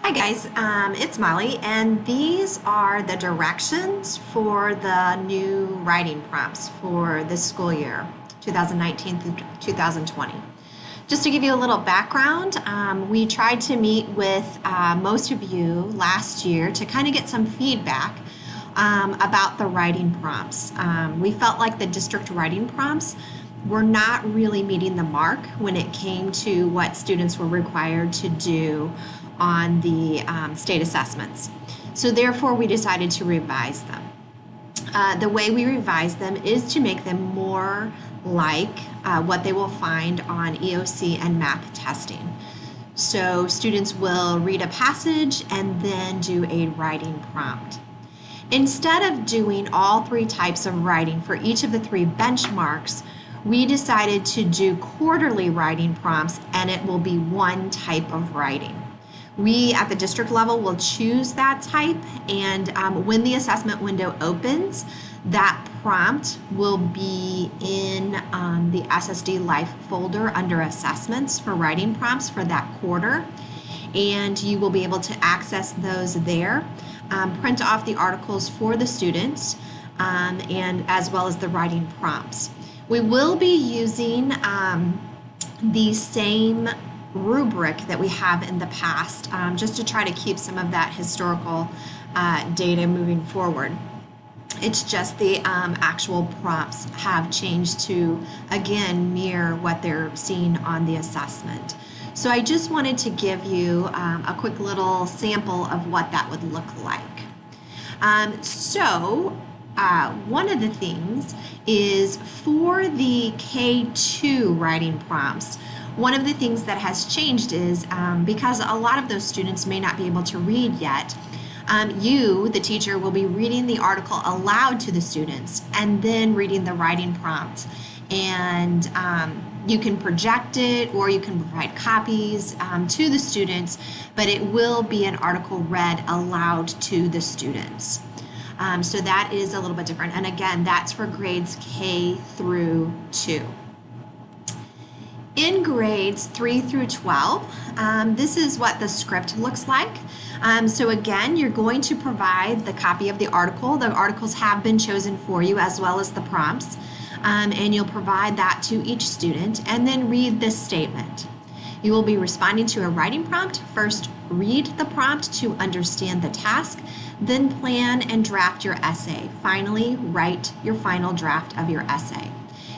Hi guys, it's Molly, and these are the directions for the new writing prompts for this school year, 2019 through 2020. Just to give you a little background, we tried to meet with most of you last year to kind of get some feedback about the writing prompts. We felt like the district writing prompts were not really meeting the mark when it came to what students were required to do on the state assessments. So therefore, we decided to revise them. The way we revise them is to make them more like what they will find on EOC and MAP testing. So students will read a passage and then do a writing prompt. Instead of doing all three types of writing for each of the three benchmarks, we decided to do quarterly writing prompts, and it will be one type of writing. We at the district level will choose that type, and when the assessment window opens, that prompt will be in the SSD Life folder under assessments for writing prompts for that quarter, and you will be able to access those there, print off the articles for the students, and as well as the writing prompts. We will be using the same rubric that we have in the past, just to try to keep some of that historical data moving forward. It's just the actual prompts have changed to, again, mirror what they're seeing on the assessment. So I just wanted to give you a quick little sample of what that would look like. One of the things is for the K2 writing prompts, one of the things that has changed is because a lot of those students may not be able to read yet, you, the teacher, will be reading the article aloud to the students and then reading the writing prompt. And you can project it or you can provide copies to the students, but it will be an article read aloud to the students. So that is a little bit different. And again, that's for grades K through 2. In grades 3 through 12, this is what the script looks like. So again, you're going to provide the copy of the article. The articles have been chosen for you as well as the prompts. And you'll provide that to each student and then read this statement. You will be responding to a writing prompt. First, read the prompt to understand the task, then plan and draft your essay. Finally, write your final draft of your essay.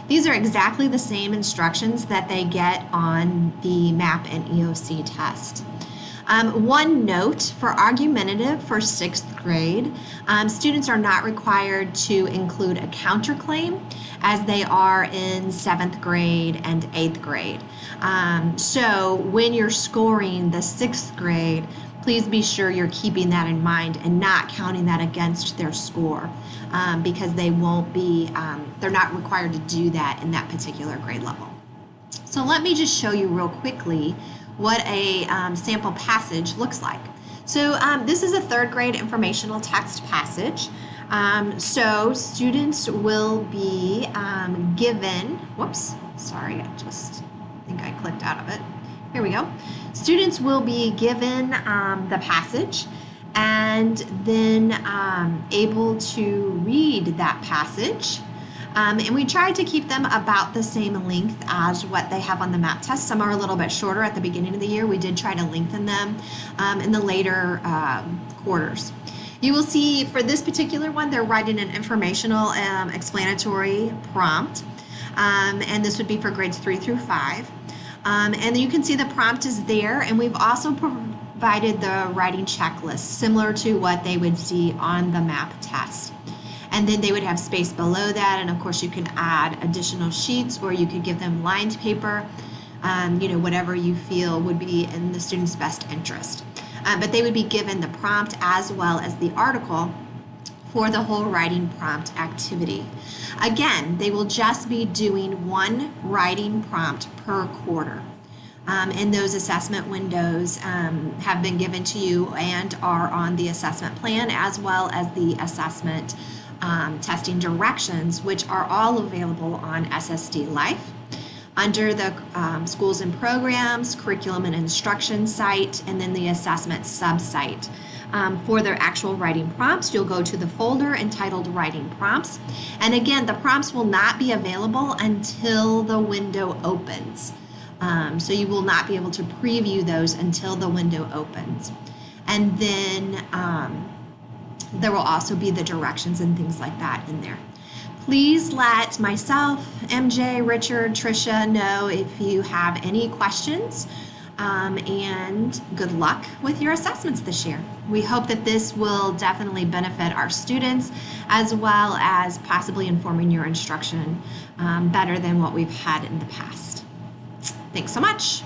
These are exactly the same instructions that they get on the MAP and EOC test. One note for argumentative for 6th grade, students are not required to include a counterclaim as they are in 7th grade and 8th grade. So when you're scoring the 6th grade, please be sure you're keeping that in mind and not counting that against their score, because they won't be, they're not required to do that in that particular grade level. So let me just show you real quickly what a sample passage looks like. So this is a 3rd grade informational text passage. So students will be given, whoops, sorry, I think I clicked out of it. Here we go. Students will be given the passage and then able to read that passage. And we tried to keep them about the same length as what they have on the MAP test. Some are a little bit shorter at the beginning of the year. We did try to lengthen them in the later quarters. You will see for this particular one, they're writing an informational explanatory prompt. And this would be for grades 3 through 5. And you can see the prompt is there, and we've also provided the writing checklist similar to what they would see on the MAP test. And then they would have space below that, and of course you can add additional sheets, or you could give them lined paper, whatever you feel would be in the student's best interest. But they would be given the prompt as well as the article for the whole writing prompt activity. Again, they will just be doing one writing prompt per quarter. And those assessment windows have been given to you and are on the assessment plan as well as the assessment testing directions, which are all available on SSD Life. under the schools and programs, curriculum and instruction site, and then the assessment sub-site. For their actual writing prompts, you'll go to the folder entitled Writing Prompts. And again, the prompts will not be available until the window opens. So you will not be able to preview those until the window opens. And then there will also be the directions and things like that in there. Please let myself, MJ, Richard, Tricia know if you have any questions, and good luck with your assessments this year. We hope that this will definitely benefit our students as well as possibly informing your instruction better than what we've had in the past. Thanks so much.